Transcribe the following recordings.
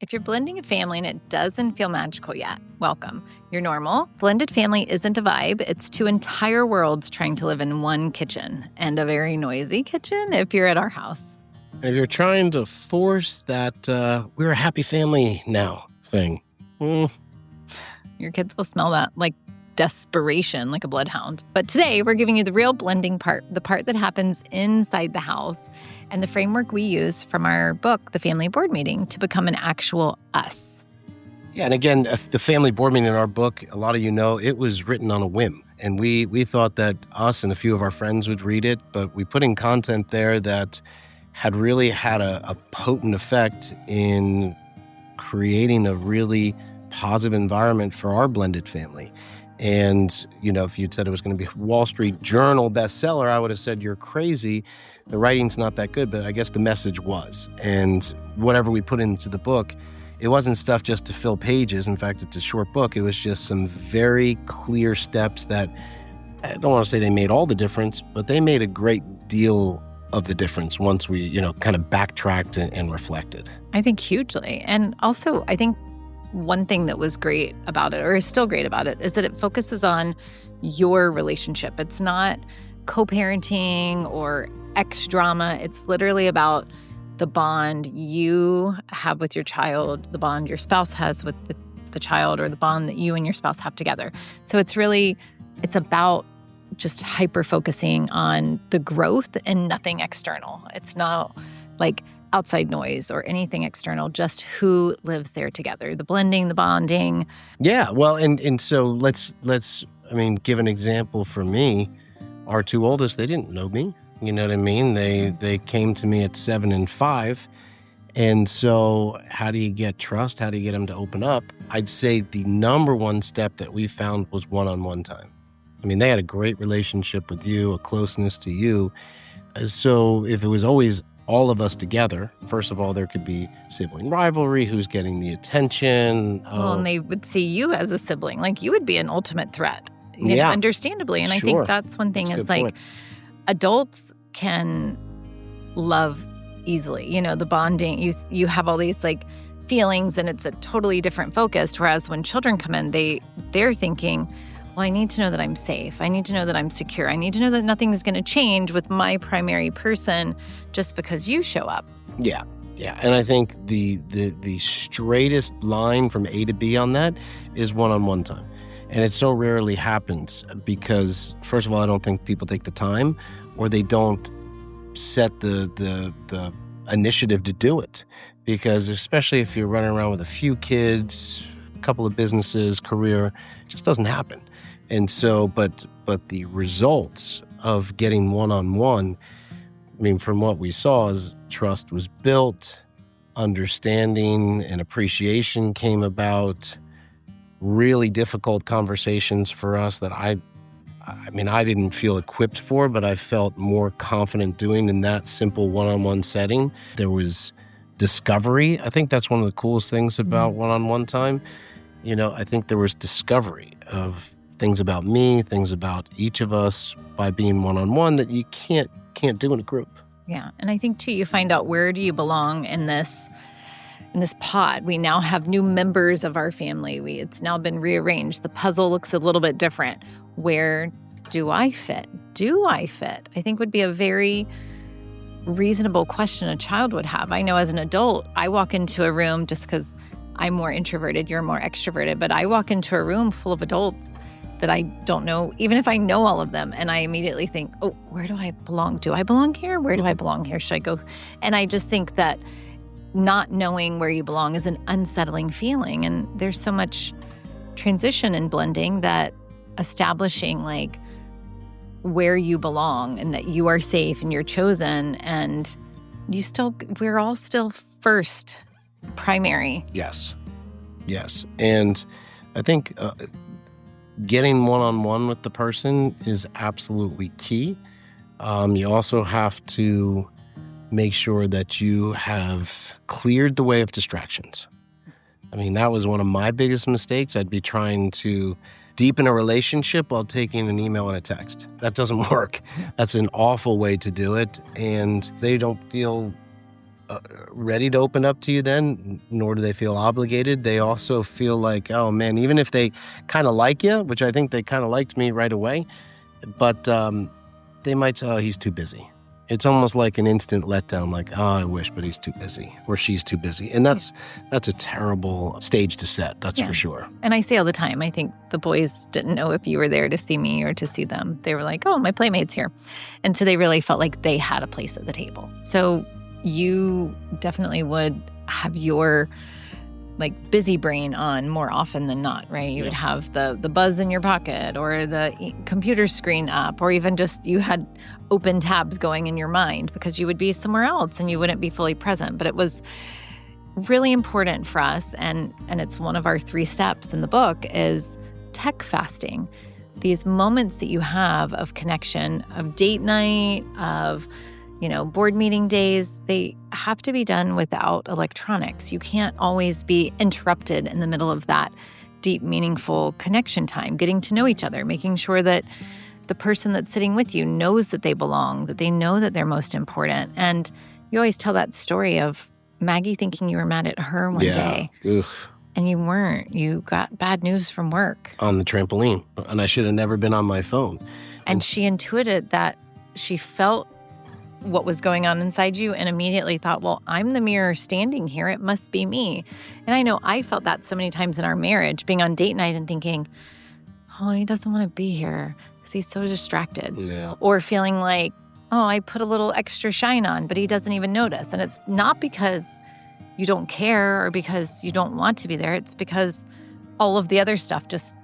If you're blending a family and it doesn't feel magical yet, welcome. You're normal. Blended family isn't a vibe. It's two entire worlds trying to live in one kitchen, and a very noisy kitchen if you're at our house. And if you're trying to force that we're a happy family now thing, your kids will smell that like desperation, like a bloodhound. But today we're giving you the real blending part, the part that happens inside the house, and the framework we use from our book, The Family Board Meeting, to become an actual us. Yeah, and again, the family board meeting in our book, a lot of you know, it was written on a whim. And we thought that us and a few of our friends would read it, but we put in content there that had really had a potent effect in creating a really positive environment for our blended family. And, you know, if you'd said it was going to be a Wall Street Journal bestseller, I would have said, you're crazy. The writing's not that good, but I guess the message was. And whatever we put into the book, it wasn't stuff just to fill pages. In fact, it's a short book. It was just some very clear steps that, I don't want to say they made all the difference, but they made a great deal of the difference once we, kind of backtracked and reflected. I think hugely. And also, I think one thing that was great about it, or is still great about it, is that it focuses on your relationship. It's not co-parenting or ex drama. It's literally about the bond you have with your child, the bond your spouse has with the child, or the bond that you and your spouse have together. So it's about just hyper-focusing on the growth and nothing external. It's not like outside noise or anything external, just who lives there together, the blending, the bonding. Yeah, well, and so let's give an example for me. Our two oldest, they didn't know me. You know what I mean? They came to me at 7 and 5. And so how do you get trust? How do you get them to open up? I'd say the number one step that we found was one-on-one time. I mean, they had a great relationship with you, a closeness to you. So if it was always all of us together, first of all, there could be sibling rivalry, who's getting the attention. Well, and they would see you as a sibling, like you would be an ultimate threat, understandably. And sure. I think that's one thing is like adults can love easily, the bonding, you have all these like feelings and it's a totally different focus. Whereas when children come in, they're thinking, well, I need to know that I'm safe. I need to know that I'm secure. I need to know that nothing is going to change with my primary person just because you show up. Yeah. And I think the straightest line from A to B on that is one-on-one time. And it so rarely happens because, first of all, I don't think people take the time or they don't set the initiative to do it. Because especially if you're running around with a few kids, a couple of businesses, career, it just doesn't happen. And so, but the results of getting one-on-one, from what we saw is trust was built, understanding and appreciation came about, really difficult conversations for us that I didn't feel equipped for, but I felt more confident doing in that simple one-on-one setting. There was discovery. I think that's one of the coolest things about one-on-one time. I think there was discovery of things about me, things about each of us by being one-on-one that you can't do in a group. Yeah. And I think too, you find out where do you belong in this pod. We now have new members of our family. It's now been rearranged. The puzzle looks a little bit different. Where do I fit? Do I fit? I think would be a very reasonable question a child would have. I know as an adult, I walk into a room just because I'm more introverted, you're more extroverted, but I walk into a room full of adults that I don't know, even if I know all of them, and I immediately think, oh, where do I belong? Do I belong here? Where do I belong here? Should I go? And I just think that not knowing where you belong is an unsettling feeling, and there's so much transition in blending that establishing like where you belong and that you are safe and you're chosen and we're all still first, primary. Yes. And I think getting one-on-one with the person is absolutely key. You also have to make sure that you have cleared the way of distractions. That was one of my biggest mistakes. I'd be trying to deepen a relationship while taking an email and a text. That doesn't work. That's an awful way to do it. And they don't feel ready to open up to you then, nor do they feel obligated. They also feel like, oh man, even if they kind of like you, which I think they kind of liked me right away, but they might say, oh, he's too busy. It's almost like an instant letdown, like, oh, I wish, but he's too busy, or she's too busy. And that's a terrible stage to set, that's for sure. And I say all the time, I think the boys didn't know if you were there to see me or to see them. They were like, oh, my playmate's here. And so they really felt like they had a place at the table. So you definitely would have your like busy brain on more often than not, right? You would have the buzz in your pocket or the computer screen up, or even just you had open tabs going in your mind because you would be somewhere else and you wouldn't be fully present. But it was really important for us, and it's one of our 3 steps in the book, is tech fasting. These moments that you have of connection, of date night, of board meeting days, they have to be done without electronics. You can't always be interrupted in the middle of that deep, meaningful connection time, getting to know each other, making sure that the person that's sitting with you knows that they belong, that they know that they're most important. And you always tell that story of Maggie thinking you were mad at her one day. Oof. And you weren't. You got bad news from work. On the trampoline. And I should have never been on my phone. And she intuited that she felt what was going on inside you and immediately thought, well, I'm the mirror standing here. It must be me. And I know I felt that so many times in our marriage, being on date night and thinking, oh, he doesn't want to be here because he's so distracted. Yeah. Or feeling like, oh, I put a little extra shine on, but he doesn't even notice. And it's not because you don't care or because you don't want to be there. It's because all of the other stuff just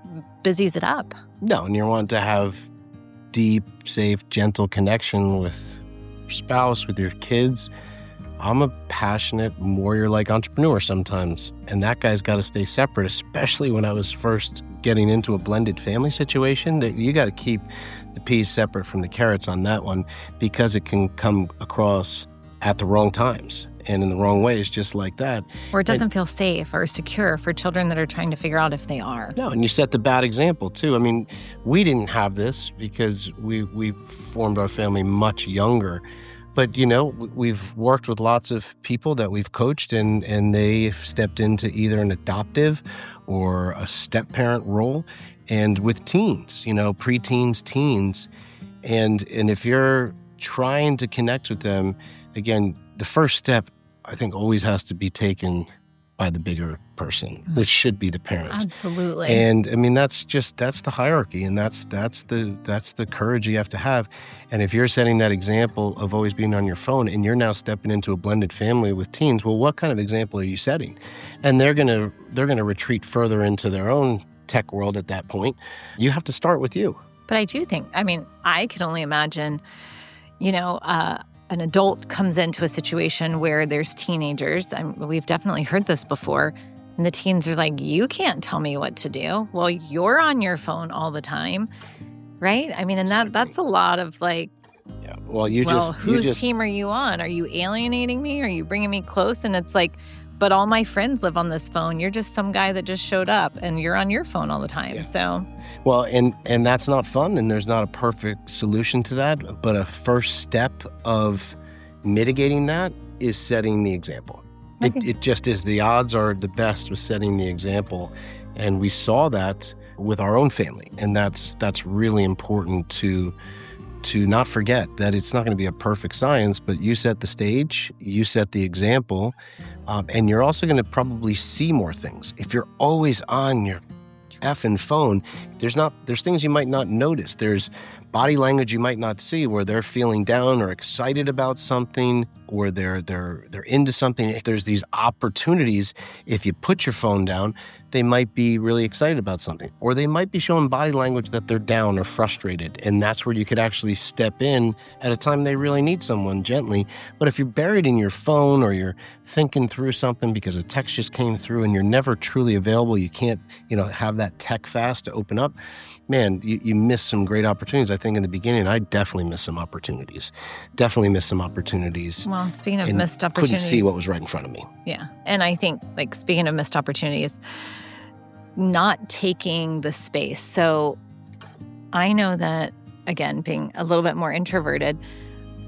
busies it up. No, and you want to have deep, safe, gentle connection with your spouse, with your kids. I'm a passionate, warrior-like entrepreneur sometimes, and that guy's got to stay separate, especially when I was first getting into a blended family situation. That you got to keep the peas separate from the carrots on that one, because it can come across at the wrong times and in the wrong ways, just like that. Or it doesn't feel safe or secure for children that are trying to figure out if they are. No, and you set the bad example, too. I mean, we didn't have this because we formed our family much younger. But, we've worked with lots of people that we've coached, and they've stepped into either an adoptive or a step-parent role. And with teens, preteens, teens. And if you're trying to connect with them, again, the first step, I think, always has to be taken by the bigger person, which should be the parent. Absolutely. And I mean, that's the hierarchy, and that's the courage you have to have. And if you're setting that example of always being on your phone, and you're now stepping into a blended family with teens, well, what kind of example are you setting? And they're gonna retreat further into their own tech world at that point. You have to start with you. But I do think, I can only imagine, an adult comes into a situation where there's teenagers. We've definitely heard this before. And the teens are like, you can't tell me what to do. Well, you're on your phone all the time, right? And that's a lot of like, yeah. Well, whose team are you on? Are you alienating me? Are you bringing me close? And it's like, but all my friends live on this phone. You're just some guy that just showed up and you're on your phone all the time. Yeah. So, well, and that's not fun, and there's not a perfect solution to that. But a first step of mitigating that is setting the example. It just is. The odds are the best with setting the example. And we saw that with our own family. And that's really important to not forget that it's not going to be a perfect science, but you set the stage, you set the example, and you're also going to probably see more things. If you're always on your effing phone, there's things you might not notice. There's body language you might not see where they're feeling down or excited about something, or they're into something. There's these opportunities. If you put your phone down, they might be really excited about something, or they might be showing body language that they're down or frustrated. And that's where you could actually step in at a time they really need someone gently. But if you're buried in your phone, or you're thinking through something because a text just came through and you're never truly available, you can't, have that tech fast to open up, man, you miss some great opportunities. I think in the beginning, I definitely missed some opportunities. Well, speaking of missed opportunities, couldn't see what was right in front of me. Yeah. And I think, speaking of missed opportunities, not taking the space. So I know that, again, being a little bit more introverted,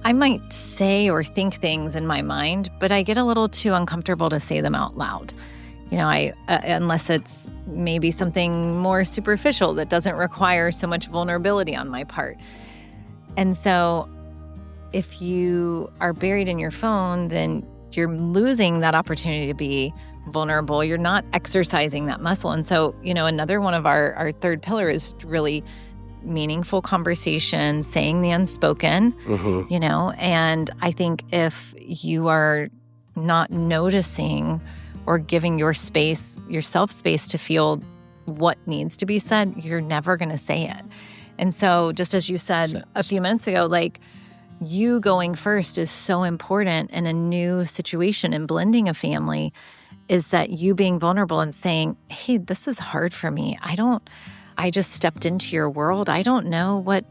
I might say or think things in my mind, but I get a little too uncomfortable to say them out loud. Unless it's maybe something more superficial that doesn't require so much vulnerability on my part. And so if you are buried in your phone, then you're losing that opportunity to be vulnerable. You're not exercising that muscle. And so, another one of our third pillar is really meaningful conversation, saying the unspoken, and I think if you are not noticing or giving yourself space to feel what needs to be said, you're never going to say it. And so just as you said a few minutes ago, like you going first is so important in a new situation and blending a family, is that you being vulnerable and saying, hey, this is hard for me. I just stepped into your world. I don't know what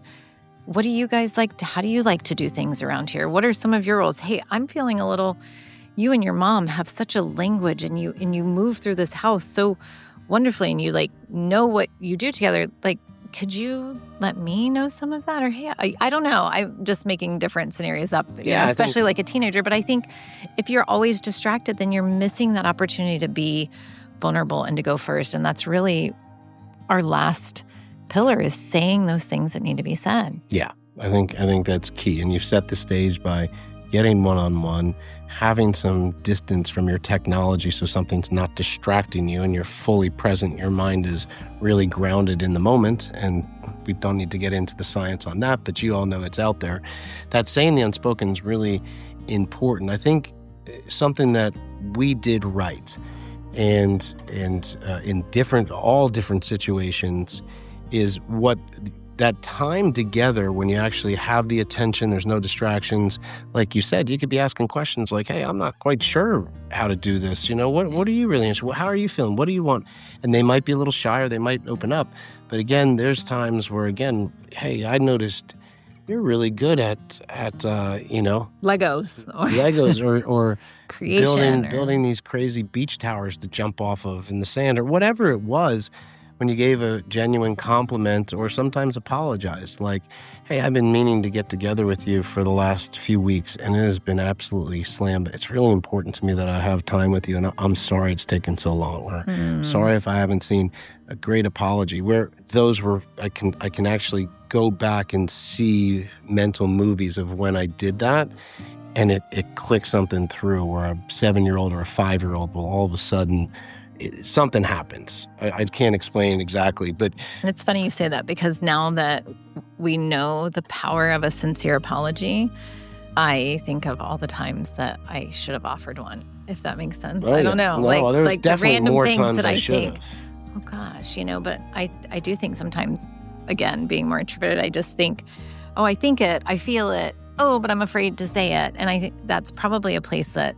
do you guys like? How do you like to do things around here? What are some of your roles? Hey, I'm feeling a little, you and your mom have such a language and you move through this house so wonderfully and you know what you do together. Could you let me know some of that? Or hey, I don't know. I'm just making different scenarios up, especially like a teenager. But I think if you're always distracted, then you're missing that opportunity to be vulnerable and to go first. And that's really our last pillar, is saying those things that need to be said. Yeah, I think that's key. And you set the stage by getting one-on-one, having some distance from your technology so something's not distracting you and you're fully present. Your mind is really grounded in the moment. And we don't need to get into the science on that, but you all know it's out there. That saying the unspoken is really important. I think something that we did right and in all different situations is what that time together when you actually have the attention, there's no distractions. Like you said, you could be asking questions like, hey, I'm not quite sure how to do this. What are you really interested in? How are you feeling? What do you want? And they might be a little shy or they might open up. But again, there's times where, hey, I noticed you're really good at Legos or creation building these crazy beach towers to jump off of in the sand or whatever it was. When you gave a genuine compliment or sometimes apologized, like, hey, I've been meaning to get together with you for the last few weeks and it has been absolutely slammed. It's really important to me that I have time with you and I'm sorry it's taken so long. Or sorry if I haven't seen a great apology. Where those were, I can actually go back and see mental movies of when I did that and it clicked something through where a 7-year-old or a 5-year-old will all of a sudden something happens. I can't explain exactly, but... And it's funny you say that because now that we know the power of a sincere apology, I think of all the times that I should have offered one, if that makes sense. I don't know. No, there's like definitely the random more things times that I I should think, have. oh gosh, but I do think sometimes, again, being more introverted, I just think, oh, I think it, I feel it, oh, but I'm afraid to say it. And I think that's probably a place that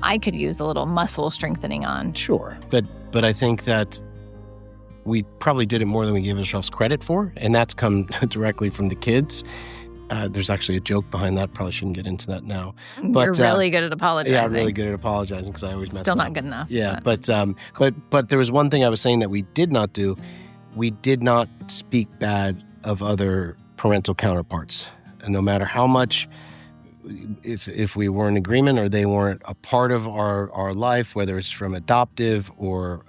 I could use a little muscle strengthening on. Sure. But I think that we probably did it more than we gave ourselves credit for, and that's come directly from the kids. There's actually a joke behind that. Probably shouldn't get into that now. But, you're really good at apologizing. Yeah, I'm really good at apologizing because I always mess up. Still not good enough. Yeah, but there was one thing I was saying that we did not do. We did not speak bad of other parental counterparts. And no matter how much, if we were in agreement or they weren't a part of our life, whether it's from adoptive or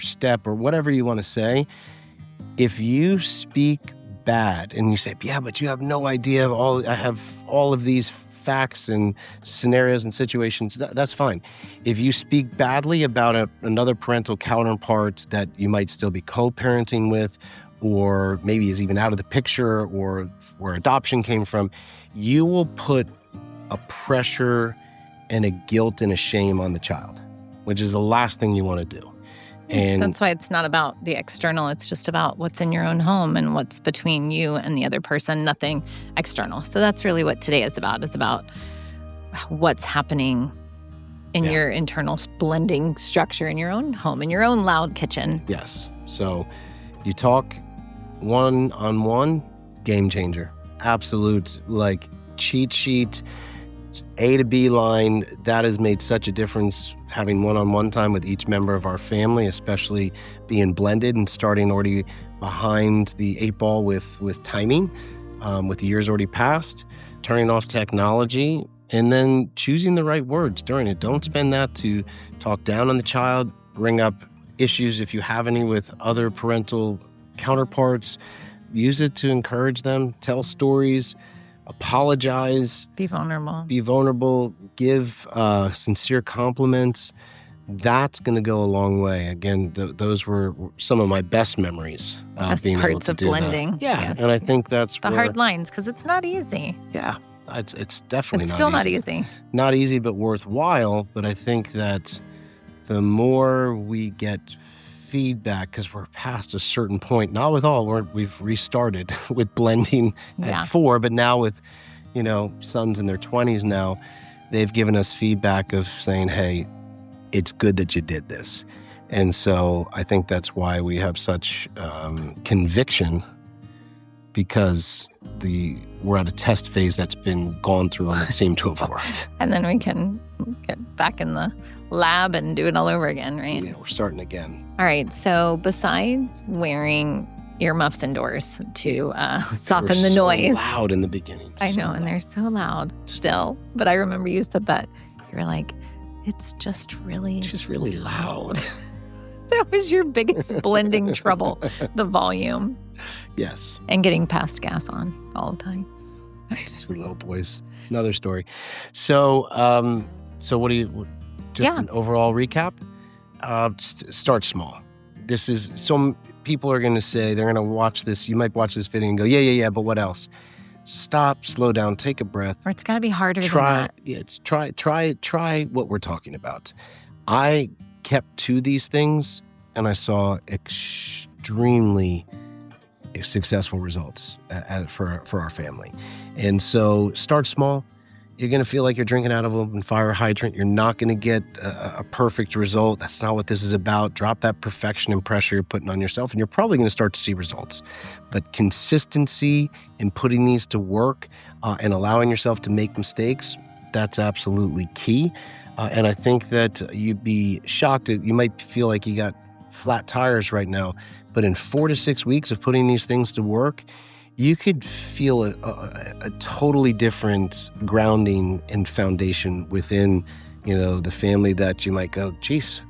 step or whatever you want to say, if you speak bad and you say, yeah, but you have no idea I have all of these facts and scenarios and situations, that's fine. If you speak badly about another parental counterpart that you might still be co-parenting with, or maybe is even out of the picture, or where adoption came from, you will put a pressure and a guilt and a shame on the child, which is the last thing you want to do. And that's why it's not about the external. It's just about what's in your own home and what's between you and the other person, nothing external. So that's really what today is about what's happening in your internal blending structure in your own home, in your own loud kitchen. Yes. So you talk one-on-one, game changer. Absolute, cheat sheet, A to B line. That has made such a difference, having one-on-one time with each member of our family, especially being blended and starting already behind the 8 ball with timing, with the years already passed. turning off technology, and then choosing the right words during it. Don't spend that to talk down on the child, bring up issues if you have any with other parental counterparts. Use it to encourage them, tell stories, apologize. Be vulnerable. Give sincere compliments. That's going to go a long way. Again, those were some of my best memories. Best being able parts to of do blending. That. Yeah, yes. And I think that's the hard lines, because it's not easy. Yeah, it's definitely it's still not easy. Not easy, but worthwhile. But I think that the more we get feedback, because we're past a certain point, not with all, we've restarted with blending at 4, but now with, sons in their 20s now, they've given us feedback of saying, hey, it's good that you did this. And so I think that's why we have such conviction, because we're at a test phase that's been gone through and it seemed to have worked. And then we can get back in the lab and do it all over again, right? Yeah, we're starting again. All right. So besides wearing earmuffs indoors to soften the noise. Loud in the beginning. I know, and they're so loud still. But I remember you said that. You were like, it's just really loud. That was your biggest blending trouble, the volume. Yes. And getting past gas on all the time. Two little boys. Another story. So what do you, an overall recap? Start small. This is, some people are going to say, they're going to watch this. You might watch this video and go, yeah, but what else? Stop, slow down, take a breath. Or it's got to be harder than that. Yeah, try what we're talking about. I kept to these things and I saw extremely successful results for our family. And so start small. You're going to feel like you're drinking out of an open fire hydrant. You're not going to get a perfect result. That's not what this is about. Drop that perfection and pressure you're putting on yourself, and you're probably going to start to see results. But consistency in putting these to work and allowing yourself to make mistakes, that's absolutely key. And I think that you'd be shocked. You might feel like you got flat tires right now, but in 4 to 6 weeks of putting these things to work, you could feel a totally different grounding and foundation within, the family, that you might go, geez,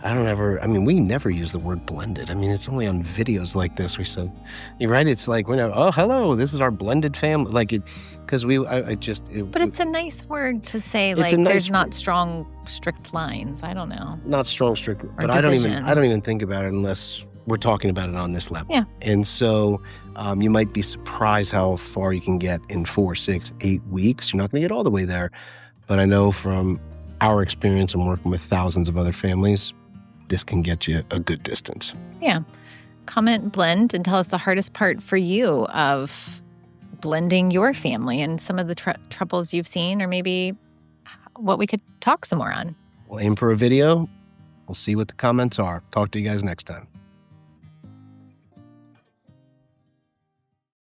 we never use the word blended. It's only on videos like this. We said, you're right. It's like, oh, hello, this is our blended family. Like it, because but it's a nice word to say, like there's not strong, strict lines. I don't know. Not strong, strict, but I don't even think about it unless we're talking about it on this level. Yeah. And so you might be surprised how far you can get in 4, 6, 8 weeks. You're not going to get all the way there. But I know from our experience and working with thousands of other families, this can get you a good distance. Yeah. Comment, blend, and tell us the hardest part for you of blending your family and some of the troubles you've seen, or maybe what we could talk some more on. We'll aim for a video. We'll see what the comments are. Talk to you guys next time.